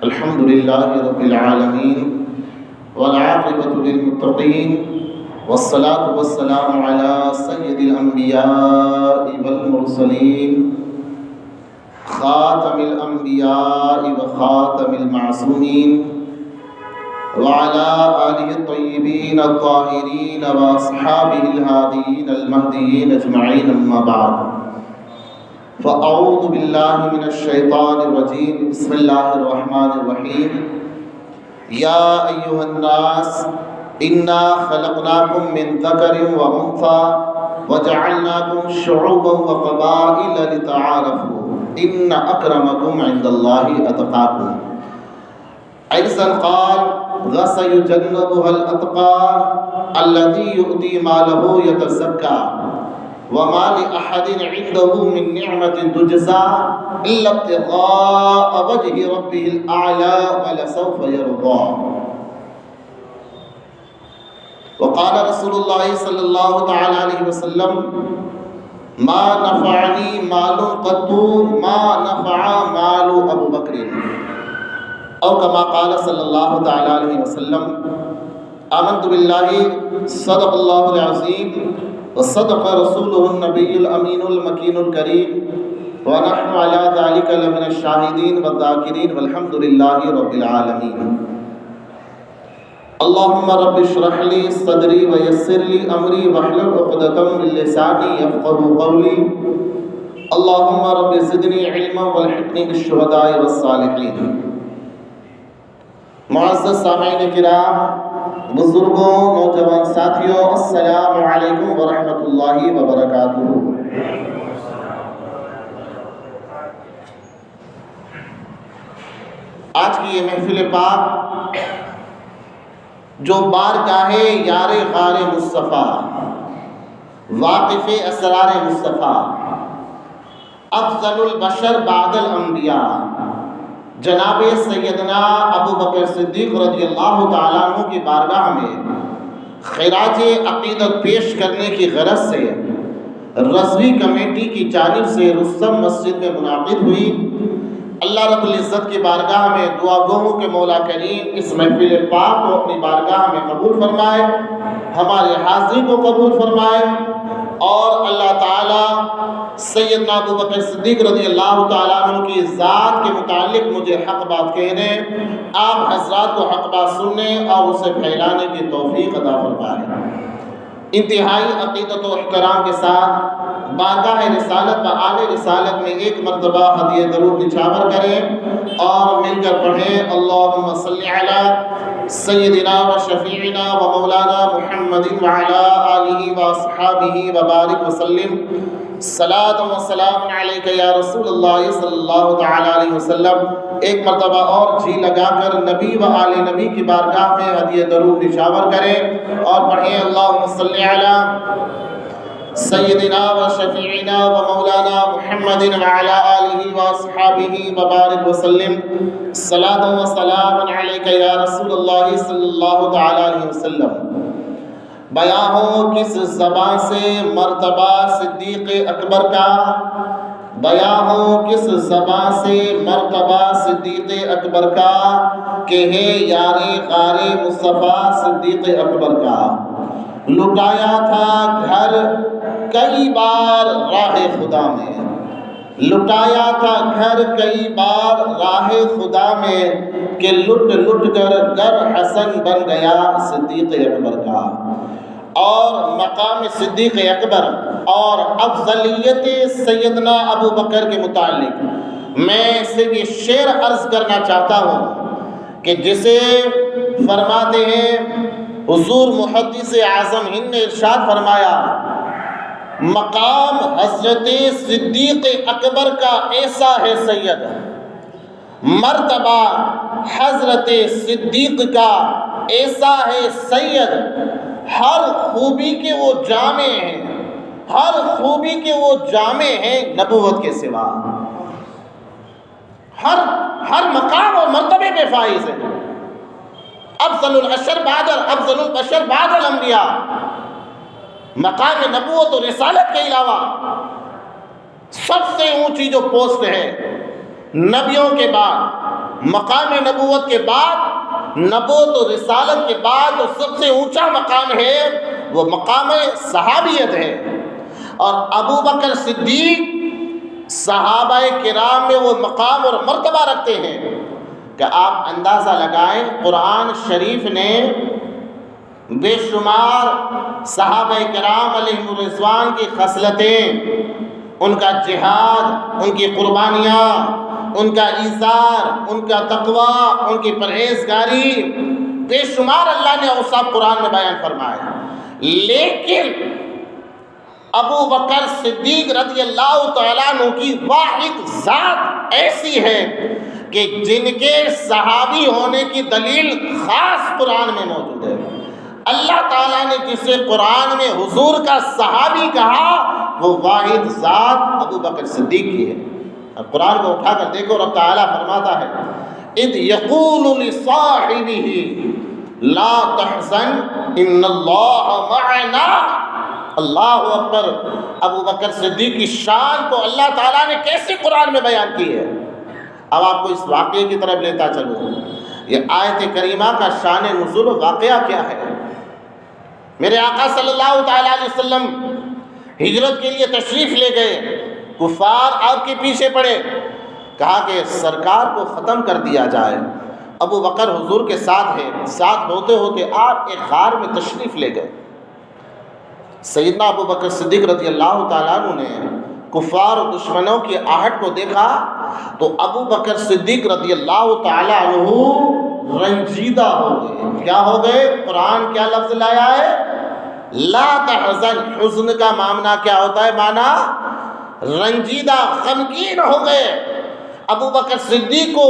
الحمد لله رب العالمين والعاقبة للمتقين والصلاة والسلام على سيد الأنبياء والمرسلين خاتم الأنبياء وخاتم المعصومين وعلى آله الطيبين الطاهرين وأصحابه الهاديين المهديين أجمعين أما بعد فأعوذ بالله من الشيطان الرجيم بسم الله الرحمن الرحيم يا أيها الناس إنا خلقناكم من ذكر وأنثى وجعلناكم شعوبا وقبائل لتعارفوا إن أكرمكم عند الله أتقاكم أيضا قال وسيجنبها الأتقى الذي يؤتي ماله يتزكى وما لأحد عنده من نعمة تجزى إلا ابتغاء وجه ربه الأعلى ولسوف يرضى وقال رسول الله صلى الله تعالى عليه وسلم ما نفعني مال قط ما نفع مال أبو بكر أو كما قال صلى الله تعالى عليه وسلم آمنت بالله صدق الله العظيم وصدق رسوله النبي الأمين المكين الكريم ونحن على ذلك لمن الشاهدين والذاكرين والحمد لله رب العالمين اللهم رب اشرح لي صدري ويسر لي أمري واحلل عقدة من لساني يفقهوا قولي اللهم رب زدني علما والحقني بالشهداء والصالحين معزز سامعین کرام، بزرگوں، نوجوان ساتھیوں، السلام علیکم ورحمۃ اللہ وبرکاتہ۔ آج کی یہ محفل پاک جو بارگاہ یار غار مصطفیٰ، واقف اسرار مصطفیٰ، افضل البشر بعد الانبیاء جناب سیدنا ابو بکر صدیق رضی اللہ تعالیٰ عنہ کی بارگاہ میں خراج عقیدت پیش کرنے کی غرض سے رضوی کمیٹی کی جانب سے رستم مسجد میں منعقد ہوئی۔ اللہ رب العزت کی بارگاہ میں دعا گو ہوں کہ مولا کریم اس محفل پاک کو اپنی بارگاہ میں قبول فرمائے، ہمارے حاضری کو قبول فرمائے، اور اللہ تعالیٰ سیدنا ابو بکر صدیق رضی اللہ تعالیٰ عنہ کی ذات کے متعلق مجھے حق بات کہنے، آپ حضرات کو حق بات سننے اور اسے پھیلانے کی توفیق عطا فرمائے۔ انتہائی عقیدت و احترام کے ساتھ بارگاہ رسالت و آل رسالت میں ایک مرتبہ ہدیہ درود نچھاور کریں اور مل کر پڑھیں اللہم صلی علی سیدنا و شفیعنا و مولانا محمد وعلا آلہ و اصحابہ وبارک وسلم صلاۃ و سلام علیک یا رسول اللہ صلی اللہ تعالی علیہ وسلم۔ ایک مرتبہ اور جی لگا کر نبی و آل نبی کی بارگاہ میں ہدیہ درود نچھاور کریں اور پڑھیں اللہم صلی علی سیدنا و شفیعنا و مولانا محمد وعلا آلہ و اصحابہ وبارک وسلم صلاۃ و سلام علیک یا رسول اللہ صلی اللہ تعالی علیہ وسلم۔ بیان ہو کس زبان سے مرتبہ صدیق اکبر کا، بیان ہو کس زبان سے مرتبہ صدیق اکبر کا، کہ ہے یار غار مصطفیٰ صدیق اکبر کا۔ لٹایا تھا گھر کئی بار راہ خدا میں، لٹایا تھا گھر کئی بار راہ خدا میں، کہ لٹ لٹ کر گر حسن بن گیا صدیق اکبر کا۔ اور مقام صدیق اکبر اور افضلیت سیدنا ابو بکر کے متعلق میں سے یہ شعر عرض کرنا چاہتا ہوں کہ جسے فرماتے ہیں حضور محدث اعظم ہند نے ارشاد فرمایا، مقام حضرت صدیق اکبر کا ایسا ہے سید، مرتبہ حضرت صدیق کا ایسا ہے سید، ہر خوبی کے وہ جامع ہیں، ہر خوبی کے وہ جامع ہیں نبوت کے سوا، ہر مقام اور مرتبے پہ فائز ہے۔ افضل البشر بعد الانبیاء، مقام نبوت و رسالت کے علاوہ سب سے اونچی جو پوسٹ ہے نبیوں کے بعد مقام نبوت کے بعد، نبوت و رسالت کے بعد جو سب سے اونچا مقام ہے وہ مقام صحابیت ہے۔ اور ابو بکر صدیق صحابہ کرام میں وہ مقام اور مرتبہ رکھتے ہیں کہ آپ اندازہ لگائیں، قرآن شریف نے بے شمار صحابہ کرام علیہم الرضوان کی خصلتیں، ان کا جہاد، ان کی قربانیاں، ان کا ایثار، ان کا تقوی، ان کی پرہیزگاری، بے شمار اللہ نے اوصاف قرآن میں بیان فرمایا۔ لیکن ابو بکر صدیق رضی اللہ تعالیٰ عنہ کی واحد ذات ایسی ہے کہ جن کے صحابی ہونے کی دلیل خاص قرآن میں موجود ہے۔ اللہ تعالیٰ نے جسے قرآن میں حضور کا صحابی کہا وہ واحد ذات ابو بکر صدیق کی ہے۔ اب قرآن کو اٹھا کر دیکھو، رب تعالیٰ فرماتا ہے اذ یقول لصاحبہ لا تحزن ان اللہ معنا۔ اللہ اکبر، ابو بکر صدیق کی شان کو اللہ تعالیٰ نے کیسے قرآن میں بیان کی ہے۔ اب آپ کو اس واقعے کی طرف لیتا چلوں۔ یہ آیت کریمہ کا شان نزول واقعہ کیا ہے؟ میرے آقا صلی اللہ تعالیٰ علیہ وسلم ہجرت کے لیے تشریف لے گئے، کفار آپ کے پیچھے پڑے، کہا کہ سرکار کو ختم کر دیا جائے۔ ابو بکر حضور کے ساتھ ہے، ساتھ ہوتے ہوتے آپ ایک غار میں تشریف لے گئے۔ سیدنا ابو بکر صدیق رضی اللہ تعالیٰ عنہ نے کفار و دشمنوں کی آہٹ کو دیکھا تو ابو بکر صدیق رضی اللہ تعالیٰ عنہ رنجیدہ ہو گئے۔ کیا ہو گئے؟ قرآن کیا لفظ لایا ہے؟ لا تحزن۔ حزن کا معنی کیا ہوتا ہے؟ معنی رنجیدہ، غمگین ہو گئے۔ ابو بکر صدیق کو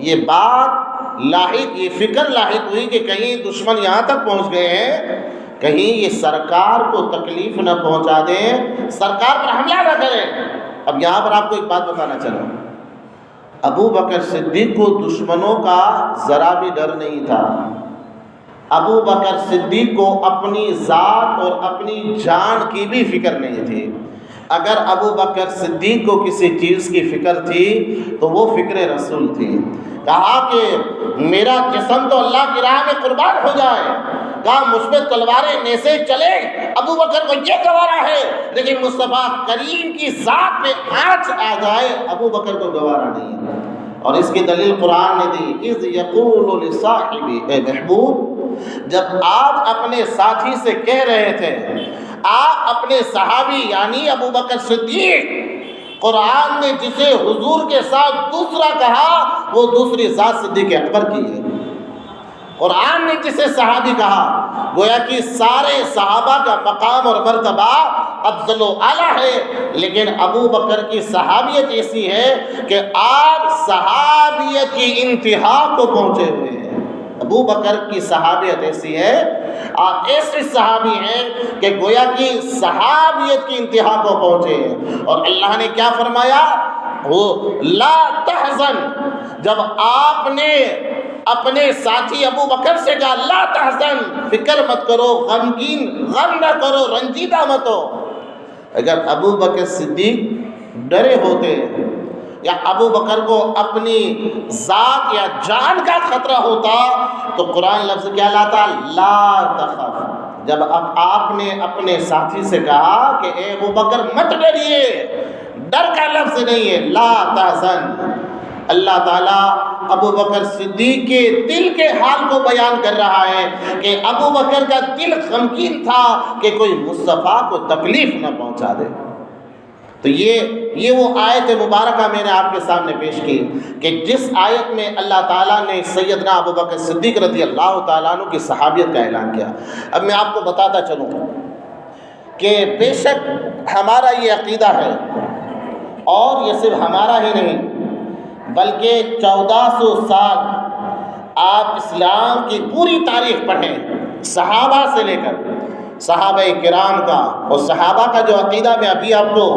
یہ بات لاحق، یہ فکر لاحق ہوئی کہ کہیں دشمن یہاں تک پہنچ گئے ہیں، کہیں یہ سرکار کو تکلیف نہ پہنچا دیں، سرکار پر حملہ نہ کریں۔ اب یہاں پر آپ کو ایک بات بتانا چاہوں، ابو بکر صدیق کو دشمنوں کا ذرا بھی ڈر نہیں تھا۔ ابو بکر صدیق کو اپنی ذات اور اپنی جان کی بھی فکر نہیں تھی۔ اگر ابو بکر صدیق کو کسی چیز کی فکر تھی تو وہ فکر رسول تھی۔ کہا کہ میرا جسم تو اللہ کی راہ میں قربان ہو جائے، کہا مجھ پہ تلواریں نیزے چلے، ابو بکر کو یہ گوارا ہے، لیکن مصطفیٰ کریم کی ذات پہ آنچ آ جائے ابو بکر کو گوارا نہیں ہے۔ اور اس کی دلیل قرآن نے دی، اذ یقول لصاحبہ، اے محبوب جب آپ اپنے ساتھی سے کہہ رہے تھے، آپ اپنے صحابی یعنی ابو بکر صدیق، قرآن نے جسے حضور کے ساتھ دوسرا کہا وہ دوسری ذات صدیق اکبر کی ہے۔ قرآن نے جسے صحابی کہا گویا کہ سارے صحابہ کا مقام اور مرتبہ افضل و اعلیٰ ہے، لیکن ابو بکر کی صحابیت ایسی ہے کہ آپ صحابیت کی انتہا کو پہنچے ہوئے ہیں۔ ابو بکر کی صحابیت ایسی ہے، آپ ایسے صحابی ہیں کہ گویا کہ صحابیت کی انتہا کو پہنچے ہیں۔ اور اللہ نے کیا فرمایا؟ وہ لا تحزن، جب آپ نے اپنے ساتھی ابو بکر سے کہا لا تحزن، فکر مت کرو، غم نہ کرو، رنجیدہ مت ہو۔ اگر ابو بکر صدیق ڈرے ہوتے یا ابو بکر کو اپنی ذات یا جان کا خطرہ ہوتا تو قرآن لفظ کیا لاتا؟ لا تخف۔ جب اب آپ نے اپنے ساتھی سے کہا کہ اے ابو بکر مت ڈریے، ڈر کا لفظ نہیں ہے، لا تحزن۔ اللہ تعالیٰ ابو بکر صدیق کے دل کے حال کو بیان کر رہا ہے کہ ابو بکر کا دل غمگین تھا کہ کوئی مصطفیٰ کو تکلیف نہ پہنچا دے۔ تو یہ وہ آیت مبارکہ میں نے آپ کے سامنے پیش کی کہ جس آیت میں اللہ تعالیٰ نے سیدنا ابو بکر صدیق رضی اللہ تعالیٰ عنہ کی صحابیت کا اعلان کیا۔ اب میں آپ کو بتاتا چلوں کہ بے شک ہمارا یہ عقیدہ ہے، اور یہ صرف ہمارا ہی نہیں بلکہ 1400 سال آپ اسلام کی پوری تاریخ پڑھیں، صحابہ سے لے کر صحابہ کرام کا، اور صحابہ کا جو عقیدہ میں ابھی آپ کو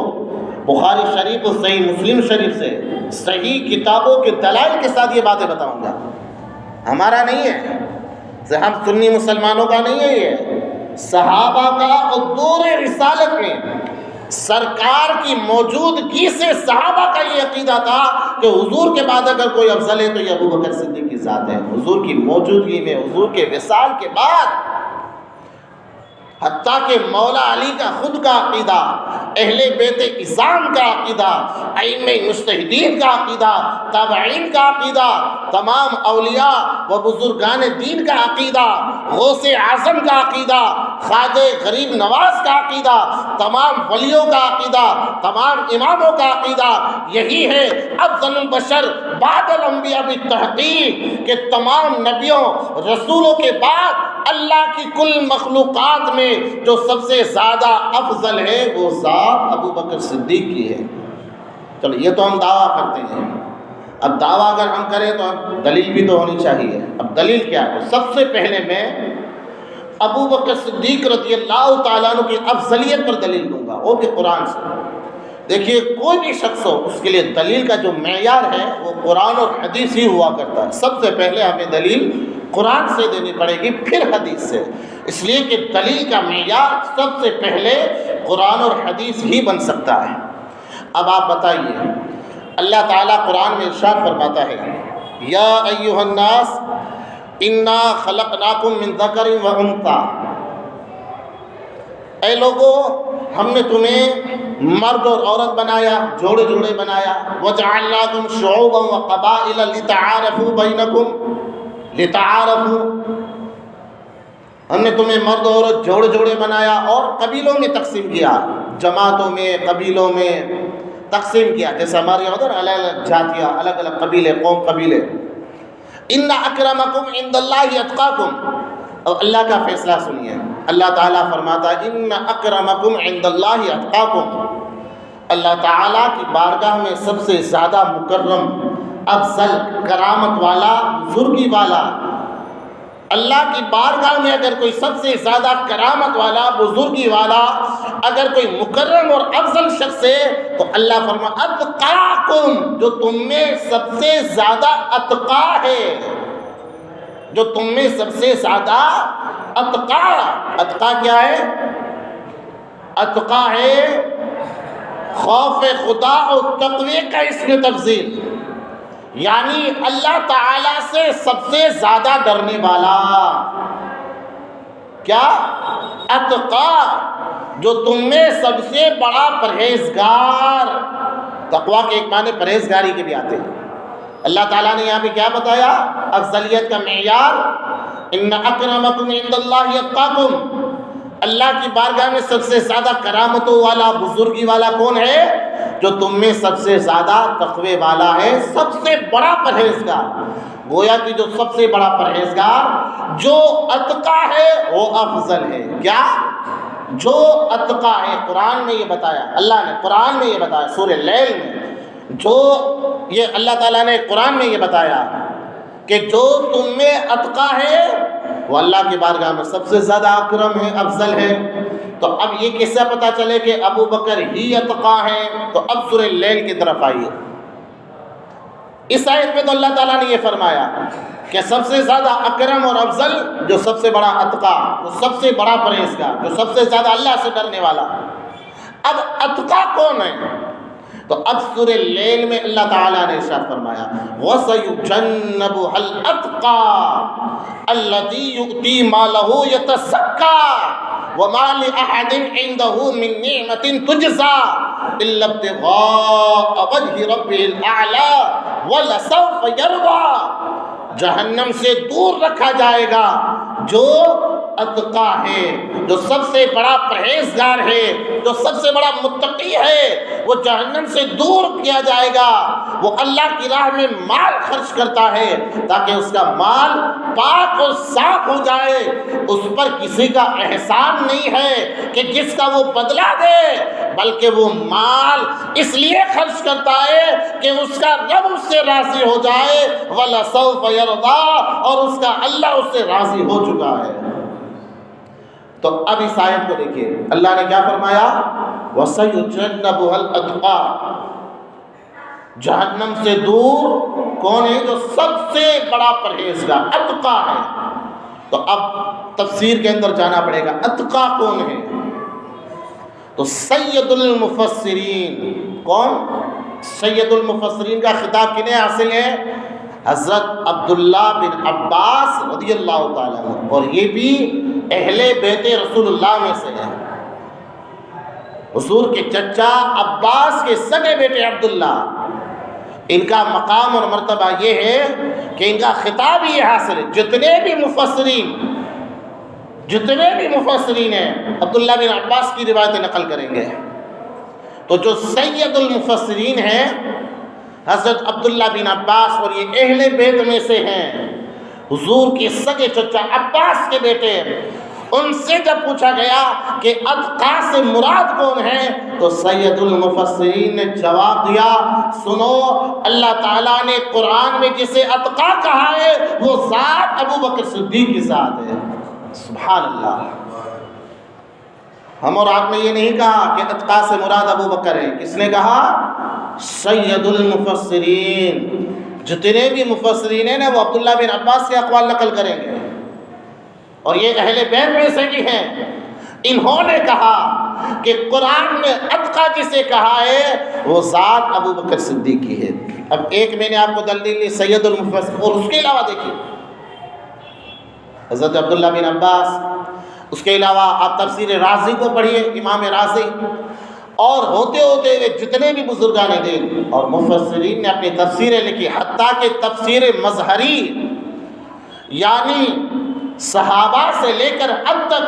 بخاری شریف اور صحیح مسلم شریف سے صحیح کتابوں کے دلائل کے ساتھ یہ باتیں بتاؤں گا، ہمارا نہیں ہے، ہم سنی مسلمانوں کا نہیں ہے، یہ صحابہ کا اور دور رسالت میں سرکار کی موجودگی سے صحابہ کا یہ عقیدہ تھا کہ حضور کے بعد اگر کوئی افضل ہے تو یہ ابو بکر صدیق کی ذات ہے. حضور کی موجودگی میں، حضور کے وصال کے بعد، حتیٰ کہ مولا علی کا خود کا عقیدہ، اہل بیت اعظام کا عقیدہ، ائمہ مجتہدین کا عقیدہ، تابعین کا عقیدہ، تمام اولیاء و بزرگان دین کا عقیدہ، غوث اعظم کا عقیدہ، خواجہ غریب نواز کا عقیدہ، تمام ولیوں کا عقیدہ، تمام اماموں کا عقیدہ یہی ہے افضل البشر بعد الانبیاء بالتحقیق، کہ تمام نبیوں رسولوں کے بعد اللہ کی کل مخلوقات میں جو سب سے زیادہ افضل ہے وہ ذات ابو بکر صدیق کی ہے. چلو یہ تو ہم دعویٰ کرتے ہیں. اب دعویٰ اگر ہم کریں تو دلیل بھی تو ہونی چاہیے. اب دلیل کیا ہے؟ سب سے پہلے میں ابو بکر صدیق رضی اللہ تعالیٰ عنہ کی افضلیت پر دلیل دوں گا، وہ بھی قرآن سے. دیکھیے کوئی بھی شخص ہو، اس کے لیے دلیل کا جو معیار ہے وہ قرآن اور حدیث ہی ہوا کرتا ہے. سب سے پہلے ہمیں دلیل قرآن سے دینی پڑے گی، پھر حدیث سے، اس لیے کہ دلیل کا معیار سب سے پہلے قرآن اور حدیث ہی بن سکتا ہے. اب آپ بتائیے، اللہ تعالیٰ قرآن میں ارشاد فرماتا ہے یا ایھا الناس انا خلقناکم من ذکر و انثی، اے لوگو ہم نے تمہیں مرد اور عورت بنایا، جوڑے جوڑے بنایا. وجعلناکم شعوبا وقبائل لتعارفوا بینکم، لتعارفوا، ہم نے تمہیں مرد اور عورت جوڑے جوڑے بنایا اور قبیلوں میں تقسیم کیا، جماعتوں میں، قبیلوں میں تقسیم کیا. جیسے ہمارے یہاں ادھر الگ الگ جاتیاں، الگ الگ قبیلے، قوم قبیلے. ان اکرمکم عند اللہ اتقاکم. اور اللہ کا فیصلہ سنیے، اللہ تعالیٰ فرماتا ہے ان اکرمکم عند اللہ اتقاکم. اللہ تعالیٰ کی بارگاہ میں سب سے زیادہ مکرم، افضل، کرامت والا، بزرگی والا، اللہ کی بارگاہ میں اگر کوئی سب سے زیادہ کرامت والا، بزرگی والا، اگر کوئی مکرم اور افضل شخص ہے تو اللہ فرماتا اتقاکم، جو تم میں سب سے زیادہ اتقا ہے، جو تم میں سب سے زیادہ اتقا. اتقا کیا ہے؟ اتقا ہے خوف خدا اور تقوی کا اسم تفضیل، یعنی اللہ تعالیٰ سے سب سے زیادہ ڈرنے والا. کیا؟ اتقا، جو تم میں سب سے بڑا پرہیزگار. تقویٰ کے ایک معنی پرہیزگاری کے بھی آتے ہیں. اللہ تعالیٰ نے یہاں پہ کیا بتایا؟ افضلیت کا معیار ان اکرمکم عند اللہ اتقاکم. اللہ کی بارگاہ میں سب سے زیادہ کرامتوں والا، بزرگی والا کون ہے؟ جو تم میں سب سے زیادہ تقوی والا ہے، سب سے بڑا پرہیزگار. گویا کہ جو سب سے بڑا پرہیزگار، جو اتقا ہے وہ افضل ہے. کیا؟ جو اتقا ہے. قرآن میں یہ بتایا، اللہ نے قرآن میں یہ بتایا سورہ لیل میں، جو یہ اللہ تعالیٰ نے قرآن میں یہ بتایا کہ جو تم میں اتقا ہے وہ اللہ کی بارگاہ میں سب سے زیادہ اکرم ہے، افضل ہے. تو اب یہ کیسے پتہ چلے کہ ابو بکر ہی اتقا ہے؟ تو اب سورہ لیل کی طرف آئیے. اس آیت میں تو اللہ تعالیٰ نے یہ فرمایا کہ سب سے زیادہ اکرم اور افضل، جو سب سے بڑا اتقا، جو سب سے بڑا پرہیزگار، جو سب سے زیادہ اللہ سے ڈرنے والا. اب اتقا کون ہے؟ تو اب سورہ لیل میں اللہ تعالیٰ نے ارشاد فرمایا وَسَيُجَنَّبُهَا الْأَتْقَى الَّذِي يُؤْتِي مَالَهُ يَتَزَكَّى وَمَا لِأَحَدٍ عِندَهُ مِن نِّعْمَةٍ تُجْزَى إِلَّا ابْتِغَاءَ وَجْهِ رَبِّهِ الْأَعْلَى وَلَسَوْفَ يَرْضَى. جہنم سے دور رکھا جائے گا جو اتقا ہے، جو سب سے بڑا پرہیزگار ہے، جو سب سے بڑا متقی ہے، وہ جہنم سے دور کیا جائے گا. وہ اللہ کی راہ میں مال خرچ کرتا ہے تاکہ اس کا مال پاک اور صاف ہو جائے. اس پر کسی کا احسان نہیں ہے کہ جس کا وہ بدلہ دے، بلکہ وہ مال اس لیے خرچ کرتا ہے کہ اس کا رب اس سے راضی ہو جائے. وَلَسَوْفَ يَرْضَى، اور اس کا اللہ اس سے راضی ہو چکا ہے. تو اب اس آیت کو دیکھیے، اللہ نے کیا فرمایا؟ وَسَيُجَنَّبُهَا الْأَتْقَى. جہنم سے دور کون ہے؟ جو سب سے بڑا پرہیزگار، اتقا ہے. تو اب تفسیر کے اندر جانا پڑے گا، اتقا کون ہے؟ تو سید المفسرین کون؟ سید المفسرین کا خطاب کنہیں حاصل ہے؟ حضرت عبداللہ بن عباس رضی اللہ تعالیٰ عنہ، اور یہ بھی اہل بیت رسول اللہ میں سے ہیں۔ حضور کے چچا عباس کے سگے بیٹے عبداللہ، ان کا مقام اور مرتبہ یہ ہے کہ ان کا خطاب یہ حاصل ہے۔ جتنے بھی مفسرین ہیں عبداللہ بن عباس کی روایتیں نقل کریں گے، تو جو سید المفسرین ہیں حضرت عبداللہ بن عباس، اور یہ اہل بیت میں سے ہیں، حضور کے سگے چچا عباس کے بیٹے۔ ان سے جب پوچھا گیا کہ اتقا سے مراد کون ہے، تو سید المفسرین نے جواب دیا، سنو، اللہ تعالیٰ نے قرآن میں جسے اتقا کہا ہے وہ ذات ابو بکر صدیق کی ذات ہے۔ سبحان اللہ۔ ہم اور آپ نے یہ نہیں کہا کہ اتقا سے مراد ابو بکر ہے، کس نے کہا؟ سید المفسرین۔ جتنے بھی مفسرین ہیں نا وہ عبداللہ بن عباس کے اقوال نقل کریں گے، اور یہ اہل بیت میں سے بھی ہیں۔ انہوں نے کہا کہ قرآن نے اتقا جسے کہا ہے وہ ذات ابو بکر صدیق کی ہے۔ اب ایک میں نے آپ کو دلیل دی سید المفسرین، اور اس کے علاوہ دیکھیے حضرت عبداللہ بن عباس، اس کے علاوہ آپ تفسیر رازی کو پڑھیے، امام رازی، اور ہوتے ہوتے جتنے بھی بزرگان دین اور مفسرین نے اپنی تفسیریں لکھی، حتیٰ کہ تفسیر مظہری، یعنی صحابہ سے لے کر اب تک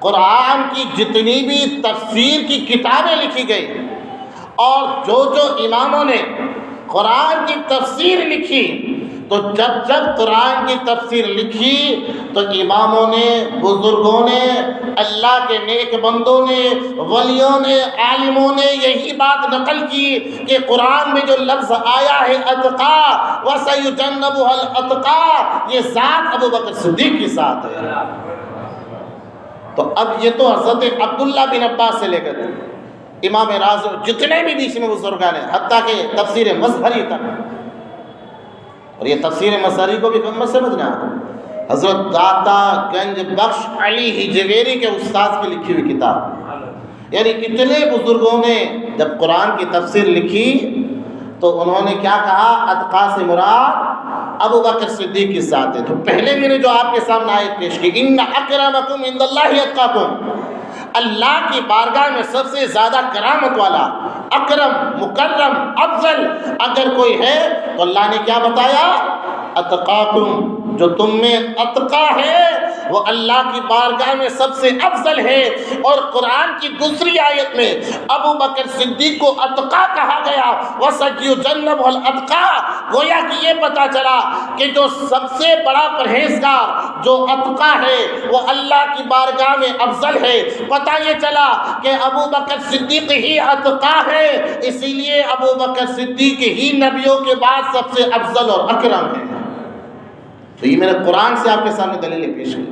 قرآن کی جتنی بھی تفسیر کی کتابیں لکھی گئی، اور جو اماموں نے قرآن کی تفسیر لکھی، تو جب قرآن کی تفسیر لکھی تو اماموں نے، بزرگوں نے، اللہ کے نیک بندوں نے، ولیوں نے، عالموں نے یہی بات نقل کی کہ قرآن میں جو لفظ آیا ہے اتقا وَسَيُجَنَّبُهَا الْأَتْقَى، یہ ذات ابو بکر صدیق کی ذات ہے۔ تو اب یہ تو حضرت عبداللہ بن عباس سے لے کر امام راضی جتنے بھی بیچ میں بزرگان ہیں، حتیٰ کہ تفسیر مظہری تک، اور یہ تفسیر مظہری کو بھی کم سمجھنا، حضرت داتا گنج بخش علی ہجویری کے استاد کی لکھی ہوئی کتاب، یعنی اتنے بزرگوں نے جب قرآن کی تفسیر لکھی تو انہوں نے کیا کہا؟ اتقا سے مراد ابو بکر صدیق کی ذات ہے۔ تو پہلے میں نے جو آپ کے سامنے آیت پیش کی، ان اکرمکم عند اللہ اتقاکم، اللہ کی بارگاہ میں سب سے زیادہ کرامت والا، اکرم، مکرم، افضل اگر کوئی ہے تو اللہ نے کیا بتایا؟ اتقاکم، جو تم میں اتقا ہے وہ اللہ کی بارگاہ میں سب سے افضل ہے۔ اور قرآن کی دوسری آیت میں ابو بکر صدیق کو اتقا کہا گیا، وَسَيُجَنَّبُهَا الْأَتْقَى، گویا کہ یہ پتا چلا کہ جو سب سے بڑا پرہیزگار، جو اتقا ہے، وہ اللہ کی بارگاہ میں افضل ہے۔ پتہ یہ چلا کہ ابو بکر صدیق ہی اتقا ہے، اسی لیے ابو بکر صدیق ہی نبیوں کے بعد سب سے افضل اور اکرم ہے۔ تو یہ میں نے قرآن سے آپ کے سامنے دلیلیں پیش کی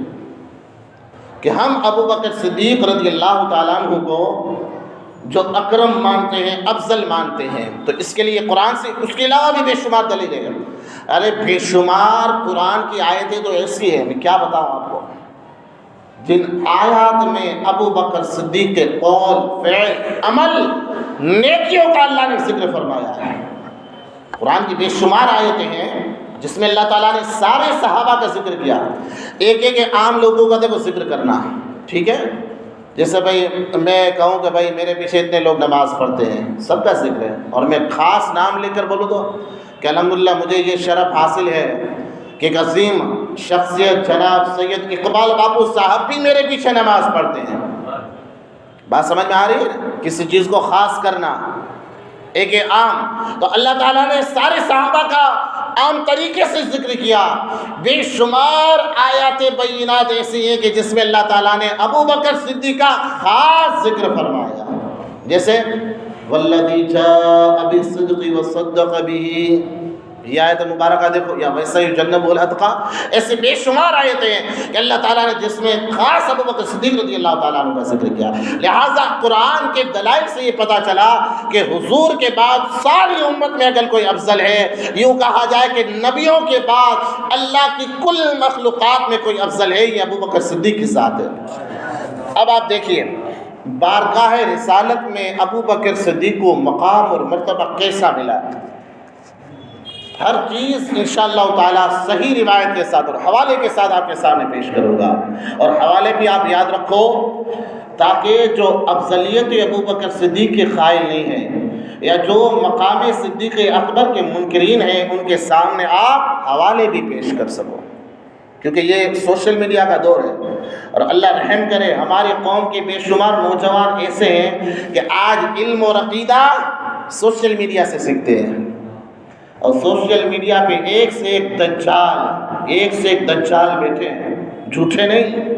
کہ ہم ابو بکر صدیق رضی اللہ تعالیٰ عنہ کو جو اکرم مانتے ہیں، افضل مانتے ہیں، تو اس کے لیے قرآن سے، اس کے علاوہ بھی بے شمار دلیلیں ہیں۔ ارے بے شمار قرآن کی آیتیں تو ایسی ہیں، میں کیا بتاؤں آپ کو، جن آیات میں ابو بکر صدیق کے قول، فعل، عمل، نیکیوں کا اللہ نے ذکر فرمایا ہے۔ قرآن کی بے شمار آیتیں ہیں جس میں اللہ تعالیٰ نے سارے صحابہ کا ذکر کیا، ایک ایک عام لوگوں کا دیکھو ذکر کرنا، ٹھیک ہے؟ جیسے بھائی میں کہوں کہ بھائی میرے پیچھے اتنے لوگ نماز پڑھتے ہیں، سب کا ذکر ہے، اور میں خاص نام لے کر بولوں تو کہ الحمدللہ مجھے یہ شرف حاصل ہے کہ ایک عظیم شخصیت جناب سید اقبال باپو صاحب بھی میرے پیچھے نماز پڑھتے ہیں۔ بات سمجھ میں آ رہی ہے؟ کسی چیز کو خاص کرنا، ایک عام، تو اللہ تعالیٰ نے سارے صحابہ کا عام طریقے سے ذکر کیا۔ بے شمار آیات بینات ایسی ہیں کہ جس میں اللہ تعالیٰ نے ابو بکر صدیق کا خاص ذکر فرمایا، جیسے والذی جاء بالصدق وصدق به، یہ آیت مبارکہ دیکھو، یا ویسا یجنبہ الاتقی، ایسے بے شمار آیتیں ہیں کہ اللہ تعالیٰ نے جس میں خاص ابو بکر صدیق رضی اللہ تعالیٰ عنہ کا ذکر کیا۔ لہٰذا قرآن کے دلائل سے یہ پتہ چلا کہ حضور کے بعد ساری امت میں اگر کوئی افضل ہے، یوں کہا جائے کہ نبیوں کے بعد اللہ کی کل مخلوقات میں کوئی افضل ہے، یہ ابو بکر صدیق کی ذات ہے۔ اب آپ دیکھیے بارگاہ رسالت میں ابو بکر صدیق کو مقام اور مرتبہ کیسا ملا؟ ہر چیز انشاءاللہ تعالیٰ صحیح روایت کے ساتھ اور حوالے کے ساتھ آپ کے سامنے پیش کروں گا، اور حوالے بھی آپ یاد رکھو تاکہ جو افضلیت ابو بکر صدیق کے قائل نہیں ہیں یا جو مقام صدیق اکبر کے منکرین ہیں ان کے سامنے آپ حوالے بھی پیش کر سکو، کیونکہ یہ ایک سوشل میڈیا کا دور ہے۔ اور اللہ رحم کرے ہماری قوم کے بے شمار نوجوان ایسے ہیں کہ آج علم اور عقیدہ سوشل میڈیا سے سیکھتے ہیں، اور سوشل میڈیا پہ ایک سے ایک دجال بیٹھے ہیں، جھوٹے نہیں،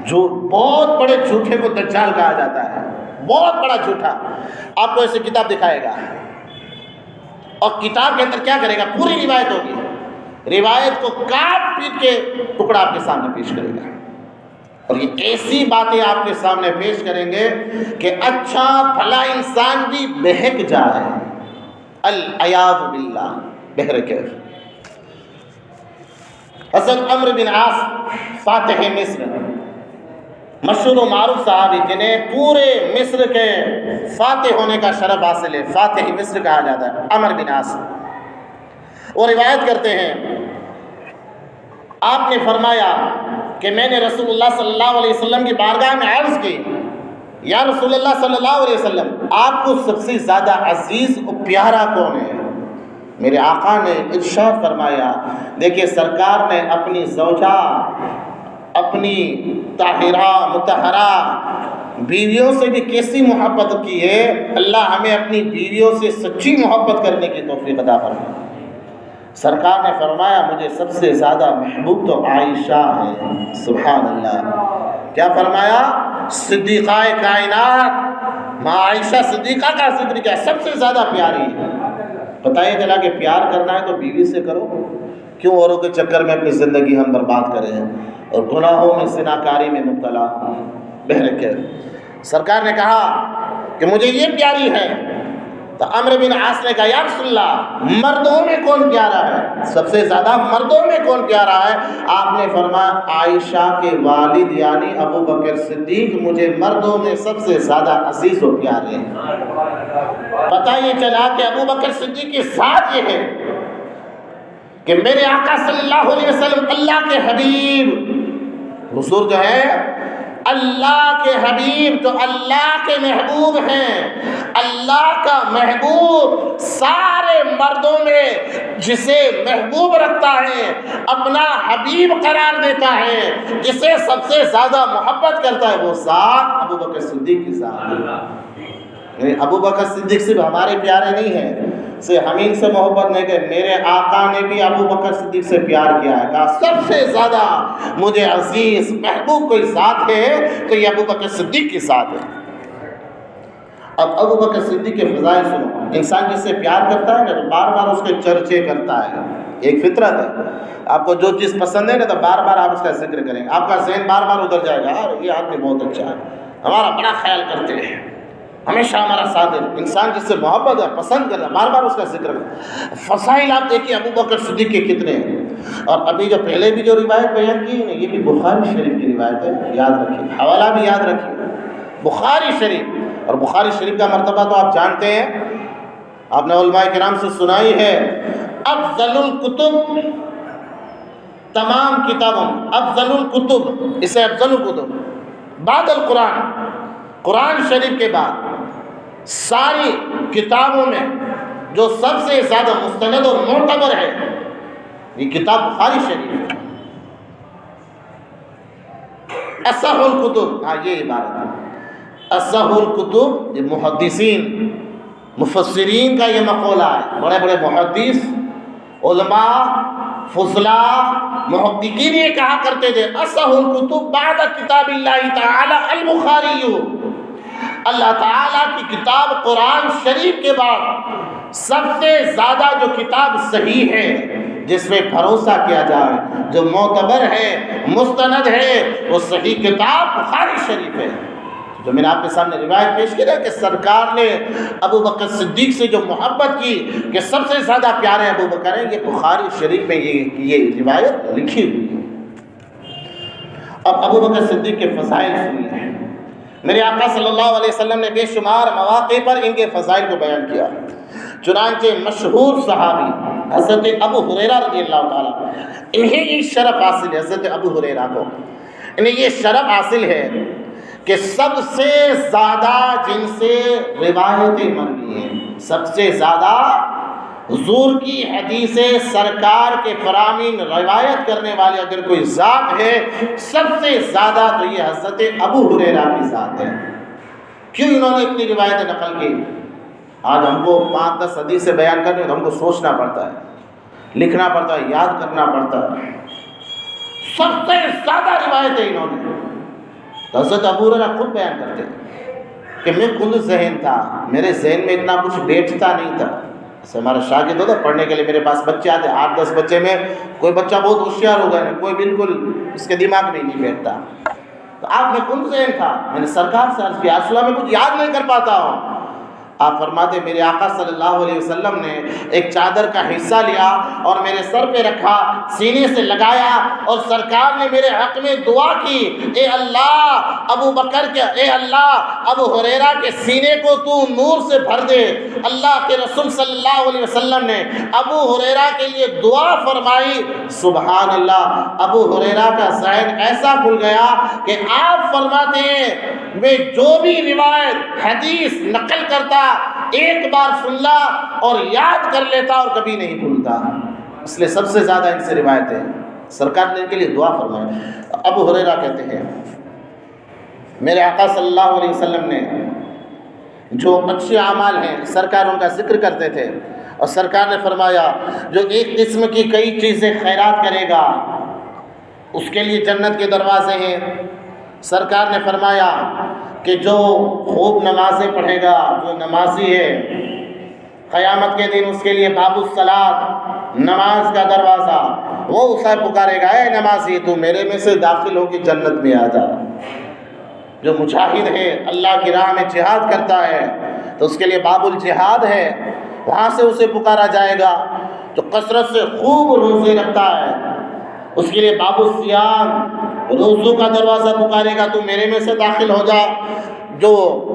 جو بہت بڑے جھوٹے کو دجال کہا جاتا ہے، بہت بڑا جھوٹا۔ آپ کو ایسے کتاب دکھائے گا اور کتاب کے اندر کیا کرے گا، پوری روایت ہوگی، روایت کو کاٹ پیٹ کے ٹکڑا آپ کے سامنے پیش کرے گا، اور یہ ایسی باتیں آپ کے سامنے پیش کریں گے کہ اچھا بھلا انسان بھی بہک جائے، العیاذ باللہ، بہرکے۔ حضرت عمرو بن عاص فاتح مصر، مشہور و معروف صحابی جنہیں پورے مصر کے فاتح ہونے کا شرف حاصل ہے، فاتح مصر کہا جاتا ہے، عمرو بن عاص، وہ روایت کرتے ہیں آپ نے فرمایا کہ میں نے رسول اللہ صلی اللہ علیہ وسلم کی بارگاہ میں عرض کی، یا رسول اللہ صلی اللہ علیہ وسلم آپ کو سب سے زیادہ عزیز و پیارا کون ہے؟ میرے آقا نے ارشاد فرمایا، دیکھیے سرکار نے اپنی زوجہ، اپنی طاہرہ مطہرہ بیویوں سے بھی کیسی محبت کی ہے، اللہ ہمیں اپنی بیویوں سے سچی محبت کرنے کی توفیق عطا فرمائے۔ سرکار نے فرمایا مجھے سب سے زیادہ محبوب تو عائشہ ہے، سبحان اللہ۔ کیا فرمایا؟ صدیقہ کائنات ماں عائشہ صدیقہ کا ذکر کیا، سب سے زیادہ پیاری ہے۔ بتائیے چلا کہ پیار کرنا ہے تو بیوی سے کرو، کیوں اوروں کے چکر میں اپنی زندگی ہم برباد کریں اور گناہوں میں زناکاری میں مبتلا ہوں۔ بہرکیف سرکار نے کہا کہ مجھے یہ پیاری ہے، تو عمرو بن عاص نے کہا یا رسول اللہ مردوں میں کون پیارا ہے، سب سے زیادہ مردوں میں کون پیارا ہے؟ آپ نے فرمایا عائشہ کے والد یعنی ابو بکر صدیق مجھے مردوں میں سب سے زیادہ عزیز و پیارے ہیں۔ پتہ یہ چلا کہ ابو بکر صدیق کی ذات یہ ہے کہ میرے آقا صلی اللہ علیہ وسلم اللہ کے حبیب، حضور جو ہے اللہ کے حبیب تو اللہ کے محبوب ہیں، اللہ کا محبوب سارے مردوں میں جسے محبوب رکھتا ہے، اپنا حبیب قرار دیتا ہے، جسے سب سے زیادہ محبت کرتا ہے، وہ ذات ابو بکر صدیق کی ذات ہے۔ ابو بکر صدیق صرف ہمارے پیارے نہیں ہیں، ہم ان سے محبت نہیں کریں، میرے آقا نے بھی ابو بکر صدیق سے پیار کیا ہے، کہا سب سے زیادہ مجھے عزیز محبوب کوئی ذات ہے تو یہ ابو بکر صدیق کی ذات ہے۔ اب ابو بکر صدیق کے فضائل سنو، انسان جس سے پیار کرتا ہے نا تو بار بار اس کے چرچے کرتا ہے، ایک فطرت ہے، آپ کو جو چیز پسند ہے نا تو بار بار آپ اس کا ذکر کریں گے، آپ کا ذہن بار بار ادھر جائے گا، یہ آدمی بہت اچھا ہے، ہمارا بڑا خیال کرتے ہیں، ہمیشہ ہمارا ساتھ دے۔ انسان جس سے محبت ہے، پسند کرتا ہے، بار بار اس کا ذکر کرتا ہے۔ فضائل آپ دیکھیے ابو بکر صدیق کے کتنے ہیں، اور ابھی جو پہلے بھی جو روایت بیان کی ہے یہ بھی بخاری شریف کی روایت ہے، یاد رکھیے، حوالہ بھی یاد رکھیے، بخاری شریف، اور بخاری شریف کا مرتبہ تو آپ جانتے ہیں، آپ نے علماء کرام سے سنائی ہے، افضل الکتب، تمام کتابوں افضل الکتب، اسے افضل الکتب بعد القرآن، قرآن شریف کے بعد ساری کتابوں میں جو سب سے زیادہ مستند اور معتبر ہے یہ کتاب بخاری شریف ہے۔ اصح الکتب، ہاں یہ عبارت ہے، اصح الکتب، یہ محدثین مفسرین کا یہ مقولہ ہے، بڑے بڑے محدث علماء فضلاء محققین یہ کہا کرتے تھے اصح الکتب بعد کتاب اللہ تعالی البخاری، اللہ تعالیٰ کی کتاب قرآن شریف کے بعد سب سے زیادہ جو کتاب صحیح ہے، جس میں بھروسہ کیا جائے، جو معتبر ہے، مستند ہے، وہ صحیح کتاب بخاری شریف ہے۔ جو میں نے آپ کے سامنے روایت پیش کی ہے کہ سرکار نے ابو بکر صدیق سے جو محبت کی کہ سب سے زیادہ پیارے ابو بکر ہیں، یہ بخاری شریف میں یہ روایت لکھی ہوئی ہے۔ اب ابو بکر صدیق کے فضائل سنیے، میرے آقا صلی اللہ علیہ وسلم نے بے شمار مواقع پر ان کے فضائل کو بیان کیا. چنانچہ مشہور صحابی حضرت ابو ہریرہ رضی اللہ تعالیٰ انہیں یہ شرف حاصل ہے، حضرت ابو ہریرہ کو انہیں یہ شرف حاصل ہے کہ سب سے زیادہ جن سے روایتیں مروی ہیں، سب سے زیادہ حضور کی حدیثیں سرکار کے فرامین روایت کرنے والے اگر کوئی ذات ہے سب سے زیادہ تو یہ حضرت ابو ہریرہ کی ذات ہے. کیوں انہوں نے اتنی روایتیں نقل کی؟ آج ہم کو 5-10 حدیثیں بیان کرنے تو ہم کو سوچنا پڑتا ہے، لکھنا پڑتا ہے، یاد کرنا پڑتا ہے. سب سے زیادہ روایتیں انہوں نے. حضرت ابو ہریرہ خود بیان کرتے ہیں کہ میں کل ذہن تھا، میرے ذہن میں اتنا کچھ بیٹھتا نہیں تھا. جیسے ہمارا شاگرد ہوتا پڑھنے کے لیے میرے پاس بچے آتے، 8-10 بچے میں کوئی بچہ بہت ہوشیار ہو گیا، کوئی بالکل اس کے دماغ میں نہیں بیٹھتا. تو آپ میں کل ذہن تھا، میں نے سرکار سے عرض کیا رسول اللہ میں کچھ یاد نہیں کر پاتا ہوں. آپ فرماتے میرے آقا صلی اللہ علیہ وسلم نے ایک چادر کا حصہ لیا اور میرے سر پہ رکھا، سینے سے لگایا اور سرکار نے میرے حق میں دعا کی، اے اللہ ابو بکر کے، اے اللہ ابو ہریرہ کے سینے کو تو نور سے بھر دے. اللہ کے رسول صلی اللہ علیہ وسلم نے ابو ہریرہ کے لیے دعا فرمائی. سبحان اللہ، ابو ہریرہ کا ذہن ایسا کھل گیا کہ آپ فرماتے ہیں میں جو بھی روایت حدیث نقل کرتا ایک بار سن لا اور یاد کر لیتا اور کبھی نہیں بھولتا. اس لیے سب سے زیادہ ان سے روایتیں سرکار نے ان کے لیے دعا فرمائی. ابو ہریرہ کہتے ہیں میرے آقا صلی اللہ علیہ وسلم نے جو اچھے اعمال ہیں سرکار ان کا ذکر کرتے تھے اور سرکار نے فرمایا جو ایک قسم کی کئی چیزیں خیرات کرے گا اس کے لیے جنت کے دروازے ہیں. سرکار نے فرمایا کہ جو خوب نمازیں پڑھے گا، جو نمازی ہے، قیامت کے دن اس کے لیے باب الصلاۃ، نماز کا دروازہ، وہ اسے پکارے گا اے نمازی تو میرے میں سے داخل ہو کے جنت میں آ جا. جو مجاہد ہے اللہ کی راہ میں جہاد کرتا ہے تو اس کے لیے باب الجہاد ہے، وہاں سے اسے پکارا جائے گا. جو کثرت سے خوب روزے رکھتا ہے اس کے لیے باب الصیام، روزوں کا دروازہ پکارے گا تو میرے میں سے داخل ہو جا. جو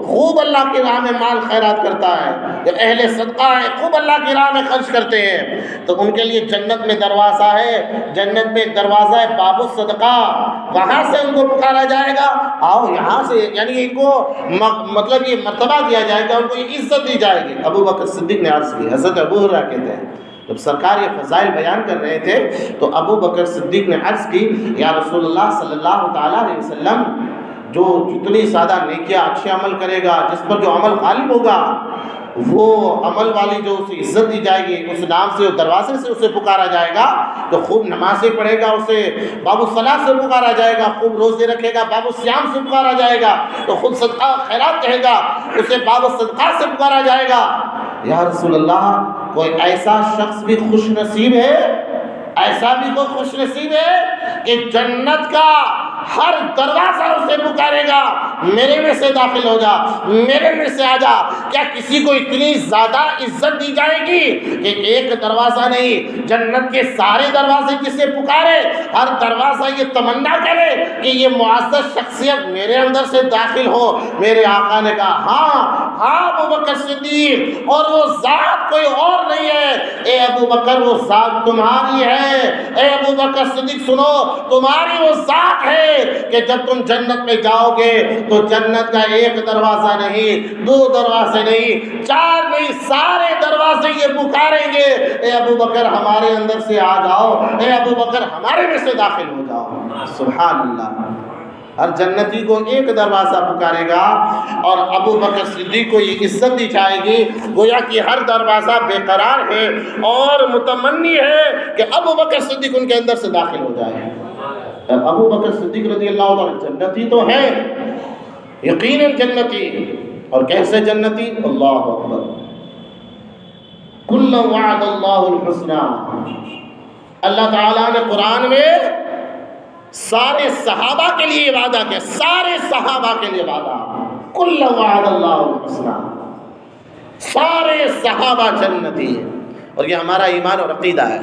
خوب اللہ کی راہ میں مال خیرات کرتا ہے، جو اہل صدقہ ہے خوب اللہ کی راہ میں خرچ کرتے ہیں تو ان کے لیے جنت میں دروازہ ہے. جنت میں ایک دروازہ ہے باب الصدقہ، وہاں سے ان کو پکارا جائے گا آؤ یہاں سے، یعنی ان کو مطلب یہ مرتبہ دیا جائے گا، ان کو یہ عزت دی جائے گی. ابو بکر صدیق نے عرض کی، حضرت ابو ہریرہ کہتے ہیں جب سرکار یہ فضائل بیان کر رہے تھے تو ابو بکر صدیق نے عرض کی یا رسول اللہ صلی اللہ تعالیٰ علیہ وسلم جو جتنی زیادہ نیکیاں اچھے عمل کرے گا، جس پر جو عمل غالب ہوگا وہ عمل والی جو اسے عزت دی جائے گی، اس نام سے دروازے سے اسے پکارا جائے گا. جو خوب نمازیں پڑھے گا اسے باب الصلاۃ سے پکارا جائے گا، خوب روزے رکھے گا باب الصیام سے پکارا جائے گا، تو خود صدقہ خیرات کہے گا اسے باب الصدقہ سے پکارا جائے گا. یا رسول اللہ کوئی ایسا شخص بھی خوش نصیب ہے، ایسا بھی کوئی خوش نصیب ہے کہ جنت کا ہر دروازہ اسے پکارے گا میرے میں سے داخل ہو جا، میرے میں سے آ جا. کیا کسی کو اتنی زیادہ عزت دی جائے گی کہ ایک دروازہ نہیں جنت کے سارے دروازے جسے پکارے، ہر دروازہ یہ تمنا کرے کہ یہ معزز شخصیت میرے اندر سے داخل ہو. میرے آقا نے کہا ہاں ہاں ابو بکر صدیق، اور وہ ذات کوئی اور نہیں ہے. اے ابو بکر وہ ذات تمہاری ہے. اے ابو بکر صدیق سنو، تمہاری وہ ذات ہے کہ جب تم جنت میں جاؤ گے تو جنت کا ایک دروازہ نہیں، 2 دروازے نہیں، 4 نہیں، سارے دروازے یہ پکاریں گے اے ابو بکر ہمارے اندر سے آ جاؤ، اے ابو بکر ہمارے میں سے داخل ہو جاؤ. سبحان اللہ. ہر جنتی کو ایک دروازہ پکارے گا اور ابو بکر صدیق کو یہ عزت دی جائے گی گویا کہ ہر دروازہ بے قرار ہے اور متمنی ہے کہ ابو بکر صدیق ان کے اندر سے داخل ہو جائے. ابو بکر صدیق رضی اللہ عنہ جنتی تو ہے، یقیناً جنتی. اور کیسے جنتی؟ اللہ اکبر. کل وعد اللہ الحسنى. اللہ تعالیٰ نے قرآن میں سارے صحابہ کے لیے وعدہ کیا، سارے صحابہ کے لیے وعدہ. کل وعد اللہ الحسنى، سارے صحابہ جنتی. اور یہ ہمارا ایمان اور عقیدہ ہے.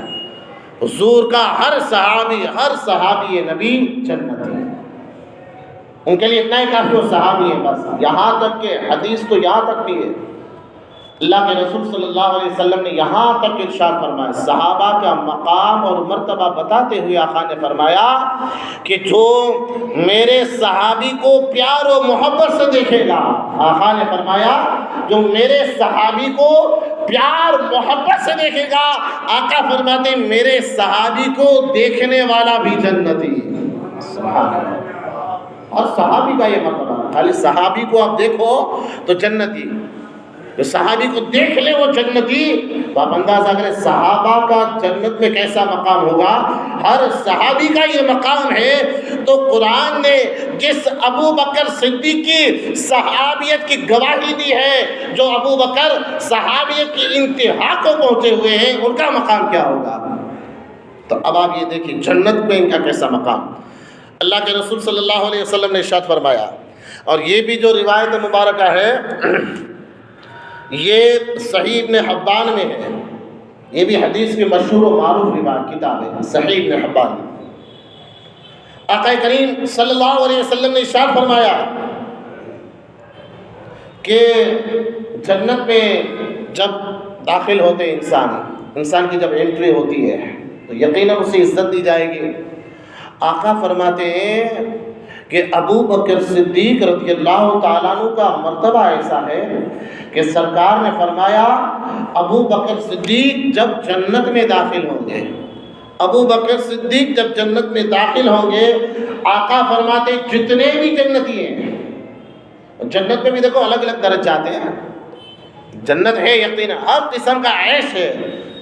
حضور کا ہر صحابی نبی جنتی. ان کے لیے اتنا ہی کافی، وہ صحابی ہیں بس. یہاں تک کہ حدیث تو یہاں تک بھی ہے، اللہ کے رسول صلی اللہ علیہ وسلم نے یہاں تک ارشاد فرمایا، صحابہ کا مقام اور مرتبہ بتاتے ہوئے آقا نے فرمایا کہ جو میرے صحابی کو پیار و محبت سے دیکھے گا، آقا نے فرمایا جو میرے صحابی کو پیار محبت سے دیکھے گا، آقا فرماتے ہیں میرے صحابی کو دیکھنے والا بھی جنتی. سبحان اللہ. اور صحابی کا یہ مرتبہ، خالی صحابی کو آپ دیکھو تو جنتی، جو صحابی کو دیکھ لے وہ جنتی. تو آپ اندازہ کریں صحابہ کا جنت میں کیسا مقام ہوگا. ہر صحابی کا یہ مقام ہے. تو قرآن نے جس ابو بکر صدیق کی صحابیت کی گواہی دی ہے، جو ابو بکر صحابیت کی انتہا کو پہنچے ہوئے ہیں، ان کا مقام کیا ہوگا. تو اب آپ یہ دیکھیں جنت میں ان کا کیسا مقام. اللہ کے رسول صلی اللہ علیہ وسلم نے ارشاد فرمایا، اور یہ بھی جو روایت مبارکہ ہے یہ صحیح ابن حبان میں ہے، یہ بھی حدیث کی مشہور و معروف روایت کتاب ہے صحیح ابن حبان. آقا کریم صلی اللہ علیہ وسلم نے ارشاد فرمایا کہ جنت میں جب داخل ہوتے انسان کی جب انٹری ہوتی ہے تو یقیناً اسے عزت دی جائے گی. آقا فرماتے ہیں کہ ابو بکر صدیق رضی اللہ تعالیٰ عنہ کا مرتبہ ایسا ہے کہ سرکار نے فرمایا ابو بکر صدیق جب جنت میں داخل ہوں گے، ابو بکر صدیق جب جنت میں داخل ہوں گے، آقا فرماتے جتنے بھی جنتی ہیں، جنت میں بھی دیکھو الگ الگ درجات ہیں، جنت ہے یقیناً ہر قسم کا عیش ہے،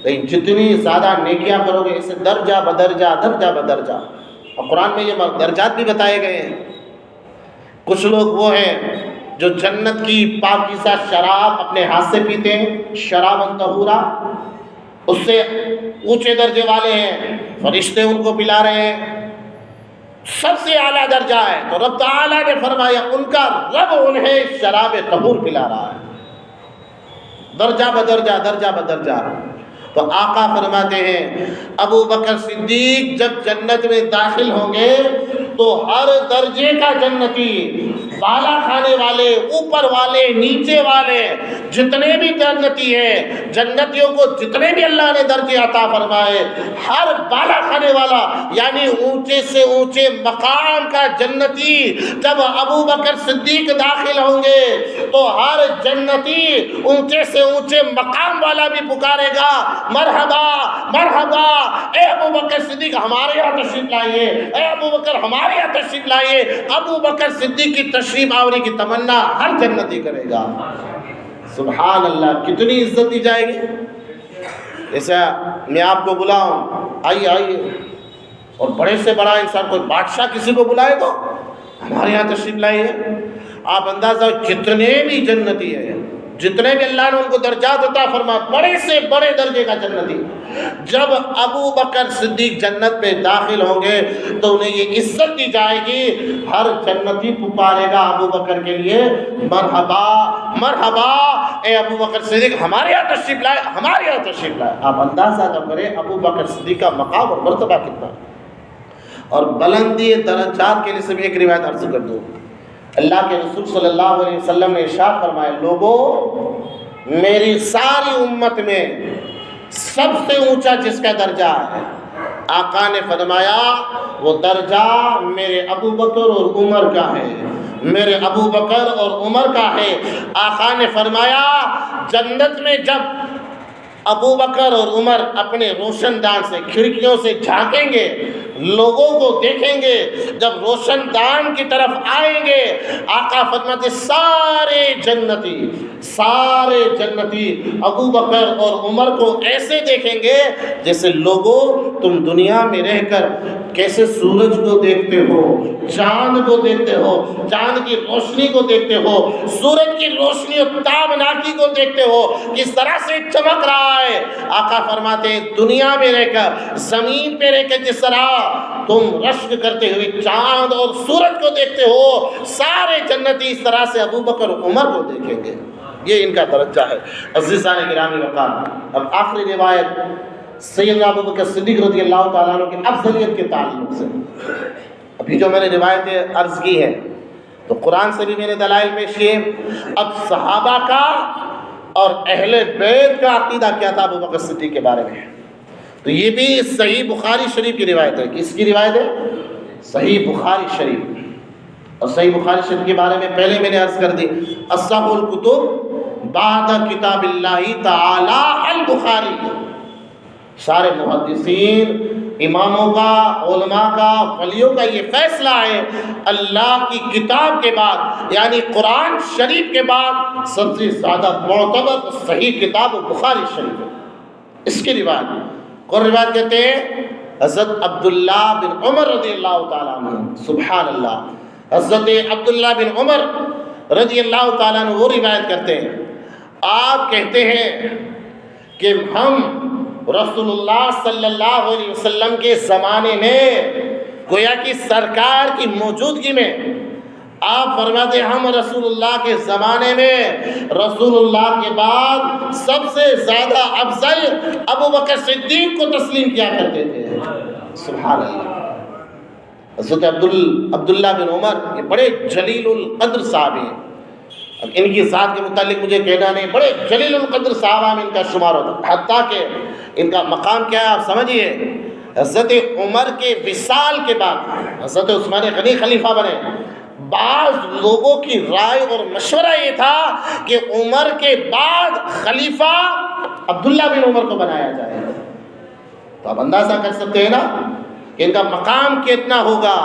لیکن جتنی زیادہ نیکیاں کرو گے اسے درجہ بدرجہ، اور قرآن میں یہ درجات بھی بتائے گئے ہیں. کچھ لوگ وہ ہیں جو جنت کی پاکیزہ شراب اپنے ہاتھ سے پیتے ہیں، شرابً طہورا، اس سے اونچے درجے والے ہیں، فرشتے ان کو پلا رہے ہیں، سب سے اعلیٰ درجہ ہے. تو رب تعالیٰ نے فرمایا ان کا رب انہیں شراب طہور پلا رہا ہے، درجہ بدرجہ. تو آقا فرماتے ہیں ابو بکر صدیق جب جنت میں داخل ہوں گے تو ہر درجے کا جنتی، بالا کھانے والے، اوپر والے، نیچے والے، جتنے بھی جنتی ہیں، جنتیوں کو جتنے بھی اللہ نے درجے عطا فرمائے، ہر بالا کھانے والا یعنی اونچے سے اونچے مقام کا جنتی جب ابو بکر صدیق داخل ہوں گے تو ہر جنتی اونچے سے اونچے مقام والا بھی پکارے گا مرحبا مرحبا، اے ابو بکر صدیق ہمارے یہاں تشریف لائیے، اے ابو بکر ہمارے یہاں تشریف لائیے. ابو بکر صدیق کی تشریف آوری کی تمنا ہر جنتی کرے گا. سبحان اللہ، کتنی عزت دی جائے گی. جیسا میں آپ کو بلاؤں آئیے، اور بڑے سے بڑا انسان کوئی بادشاہ کسی کو بلائے تو ہمارے یہاں تشریف لائیے. آپ اندازہ جتنے بھی جنتی ہیں، جتنے بھی اللہ نے ان کو درجات عطا فرما، بڑے سے بڑے درجے کا جنتی، جب ابو بکر صدیق جنت میں داخل ہوں گے تو انہیں یہ عزت دی جائے گی. ہر جنتی پکارے گا ابو بکر کے لیے مرحبا مرحبا، اے ابو بکر صدیق ہمارے یہاں تشریف لائے، ہمارے یہاں تشریف لائے. آپ اندازہ نہ کریں ابو بکر صدیق کا مقام اور مرتبہ کتنا. اور بلندی درجات کے لیے صرف ایک روایت عرض کر دوں. اللہ کے رسول صلی اللہ علیہ وسلم نے ارشاد فرمایا لوگوں میری ساری امت میں سب سے اونچا جس کا درجہ ہے، آقا نے فرمایا وہ درجہ میرے ابو بکر اور عمر کا ہے، میرے ابو بکر اور عمر کا ہے. آقا نے فرمایا جنت میں جب ابو بکر اور عمر اپنے روشن دان سے کھڑکیوں سے جھانکیں گے، لوگوں کو دیکھیں گے، جب روشن دان کی طرف آئیں گے، آقا فرماتے سارے جنتی ابو بکر اور عمر کو ایسے دیکھیں گے جیسے لوگوں تم دنیا میں رہ کر کیسے سورج کو دیکھتے ہو، چاند کو دیکھتے ہو، چاند کی روشنی کو دیکھتے ہو، سورج کی روشنی اور تابناکی کو دیکھتے ہو کس طرح سے چمک رہا ہے. آقا فرماتے ہیں دنیا میں رہ کر، زمین پہ رہ کر جس طرح تم رشک کرتے ہوئے چاند اور سورج کو دیکھتے ہو، سارے جنتی اس طرح سے ابو بکر اور عمر کو دیکھیں گے. یہ ان کا درجہ ہے. عزیزان گرامی وقار، اب آخری روایت سیدنا ابو بکر صدیق رضی اللہ تعالیٰ عنہ کی افضلیت کے تعلق سے. ابھی جو میں نے روایتیں عرض کی ہیں تو قرآن سے بھی میں نے دلائل پیش کیے۔ اب صحابہ کا اور اہل بیت کا عقیدہ کیا تھا ابو بکر صدیق کے بارے میں، تو یہ بھی صحیح بخاری شریف کی روایت ہے۔ کس کی روایت ہے؟ صحیح بخاری شریف۔ اور صحیح بخاری شریف کے بارے میں پہلے میں نے عرض کر دی، اصح الکتب بعد کتاب اللہ تعالی البخاری۔ سارے محدثین، اماموں کا، علماء کا، ولیوں کا یہ فیصلہ ہے، اللہ کی کتاب کے بعد یعنی قرآن شریف کے بعد سب سے زیادہ معتبر صحیح کتاب بخاری شریف ہے۔ اس کی روایت کون روایت کہتے ہیں؟ حضرت عبداللہ بن عمر رضی اللہ تعالیٰ عنہ۔ سبحان اللہ، حضرت عبداللہ بن عمر رضی اللہ تعالیٰ عنہ وہ روایت کرتے ہیں، آپ کہتے ہیں کہ ہم رسول اللہ صلی اللہ علیہ وسلم کے زمانے میں، گویا کہ سرکار کی موجودگی میں، آپ فرماتے ہیں ہم رسول اللہ کے زمانے میں رسول اللہ کے بعد سب سے زیادہ افضل ابو بکر صدیق کو تسلیم کیا کرتے تھے۔ سبحان اللہ۔ حضرت عبداللہ بن عمر یہ بڑے جلیل القدر صحابی ہیں۔ اب ان کی ذات کے متعلق مجھے کہنا نہیں، بڑے جلیل القدر صحابہ میں ان کا شمار ہوتا ہے، حتیٰ کہ ان کا مقام کیا ہے آپ سمجھیے، حضرت عمر کے وصال کے بعد حضرت عثمان غنی خلیفہ بنے، بعض لوگوں کی رائے اور مشورہ یہ تھا کہ عمر کے بعد خلیفہ عبداللہ بن عمر کو بنایا جائے۔ تو آپ اندازہ کر سکتے ہیں نا کہ ان کا مقام کتنا ہوگا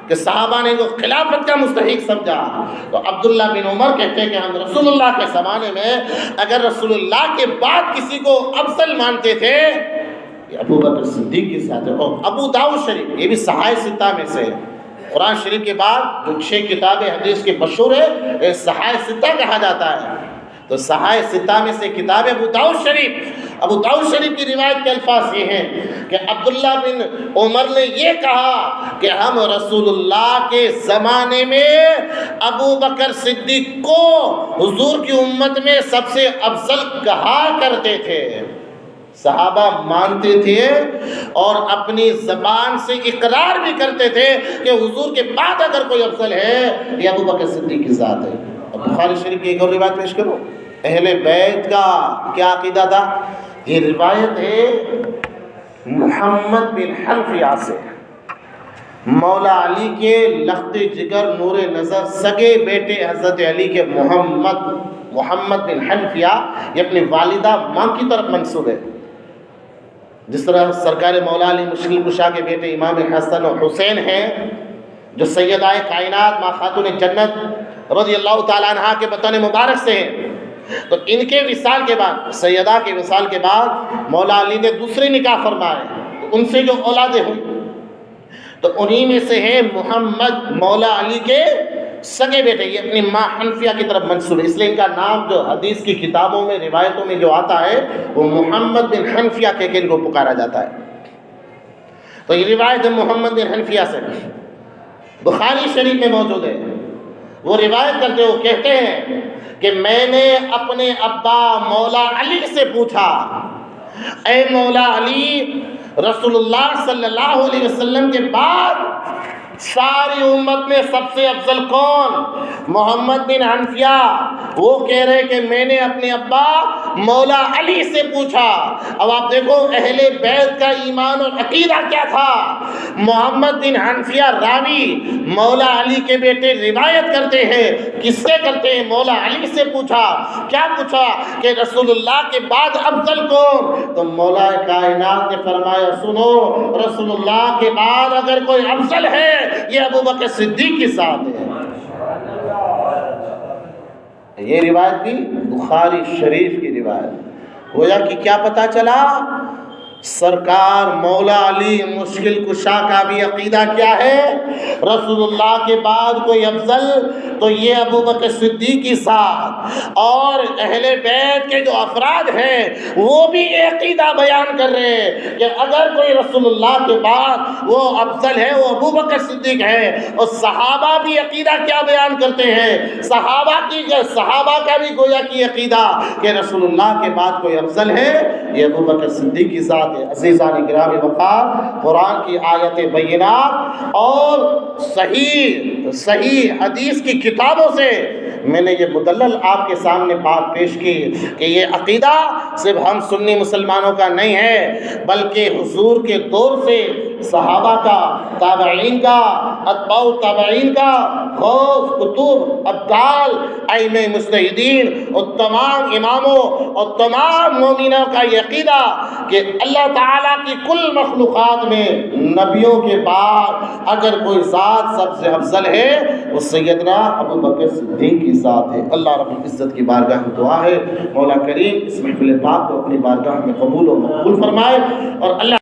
کہ صحابہ نے جو خلافت کا مستحق سمجھا۔ تو عبداللہ بن عمر کہتے ہیں کہ ہم رسول اللہ کے زمانے میں اگر رسول اللہ کے بعد کسی کو افضل مانتے تھے یہ ابو بکر صدیق کے ساتھ ہے۔ اور ابو داؤد شریف یہ بھی صحائف ستہ میں سے ہے، قرآن شریف کے بعد جو 6 کتابیں حدیث کے مشہور ہے یہ صحائف ستہ کہا جاتا ہے۔ تو صحائف ستہ میں سے کتاب ابو داؤد شریف کی روایت کے الفاظ یہ ہیں کہ عبداللہ بن عمر نے یہ کہا کہ ہم رسول اللہ کے زمانے میں ابو بکر صدیق کو حضور کی امت میں سب سے افضل کہا کرتے تھے۔ صحابہ مانتے تھے اور اپنی زبان سے اقرار بھی کرتے تھے کہ حضور کے بعد اگر کوئی افضل ہے یہ ابو بکر صدیق کی ذات ہے۔ اب بخاری شریف کی ایک اور روایت پیش کرو، اہل بیت کا کیا عقیدہ تھا؟ یہ روایت ہے محمد بن حنفیہ سے، مولا علی کے لخت جگر نور نظر سگے بیٹے حضرت علی کے محمد بن حنفیہ، یہ اپنی والدہ ماں کی طرف منسوب ہے۔ جس طرح سرکار مولا علی مشکل کشا کے بیٹے امام حسن و حسین ہیں جو سیدہ کائنات ماں خاتون جنت رضی اللہ تعالیٰ عنہ کے بطن مبارک سے ہیں، تو ان کے وصال کے بعد، سیدہ کے وصال کے بعد مولا علی نے دوسرے نکاح فرمائے، تو ان سے جو اولادیں ہوئی تو انہی میں سے ہے محمد مولا علی کے سگے بیٹے، یہ اپنی ماں حنفیہ کی طرف منسوب ہے، اس لیے ان کا نام جو حدیث کی کتابوں میں روایتوں میں جو آتا ہے وہ محمد بن حنفیہ کہہ کے ان کو پکارا جاتا ہے۔ تو یہ روایت ہے محمد بن حنفیہ سے، بخاری شریف میں موجود ہے۔ وہ روایت کرتے ہو کہتے ہیں کہ میں نے اپنے ابا مولا علی سے پوچھا، اے مولا علی، رسول اللہ صلی اللہ علیہ وسلم کے بعد ساری امت میں سب سے افضل کون؟ محمد بن حنفیہ۔ وہ کہہ رہے کہ میں نے اپنے ابا مولا علی سے پوچھا۔ اب آپ دیکھو اہل بیت کا ایمان اور عقیدہ کیا تھا۔ محمد بن حنفیہ راوی مولا علی کے بیٹے روایت کرتے ہیں، کس سے کرتے ہیں؟ مولا علی سے پوچھا۔ کیا پوچھا؟ کہ رسول اللہ کے بعد افضل کون؟ تو مولا کائنات نے فرمایا سنو، رسول اللہ کے بعد اگر کوئی افضل ہے یہ ابو بکر صدیق کی ذات ہے۔ یہ روایت بھی بخاری شریف کی روایت۔ گویا کہ کیا پتا چلا؟ سرکار مولا علی مشکل کشا کا بھی عقیدہ کیا ہے؟ رسول اللہ کے بعد کوئی افضل تو یہ ابو بکر صدیق کی ذات۔ اور اہل بیت کے جو افراد ہیں وہ بھی یہ عقیدہ بیان کر رہے ہیں کہ اگر کوئی رسول اللہ کے بعد وہ افضل ہے وہ ابو بکر صدیق ہے۔ اور صحابہ بھی عقیدہ کیا بیان کرتے ہیں؟ صحابہ کا بھی گویا کی عقیدہ کہ رسول اللہ کے بعد کوئی افضل ہے یہ ابو بکر صدیق کی ذات ساتھ ہے۔ عزیزان گرامی وقار، قرآن کی آیت بینات اور صحیح حدیث کی کتابوں سے میں نے یہ مدلل آپ کے سامنے بات پیش کی کہ یہ عقیدہ صرف ہم سنی مسلمانوں کا نہیں ہے، بلکہ حضور کے دور سے صحابہ کا، تابعین کا، اتباع تابعین کا، غوث، کتب، ابدال، ائمہ مجتہدین اور تمام اماموں اور تمام مومنوں کا یہ عقیدہ کہ اللہ تعالیٰ کی کل مخلوقات میں نبیوں کے بعد اگر کوئی ذات سب سے افضل ہے وہ سیدنا ابو بکر صدیق کی ذات ہے۔ اللہ رب العزت کی بارگاہ میں دعا ہے مولا کریم اس محفل پاک کو اپنی بارگاہ میں قبول و مقبول فرمائے، اور اللہ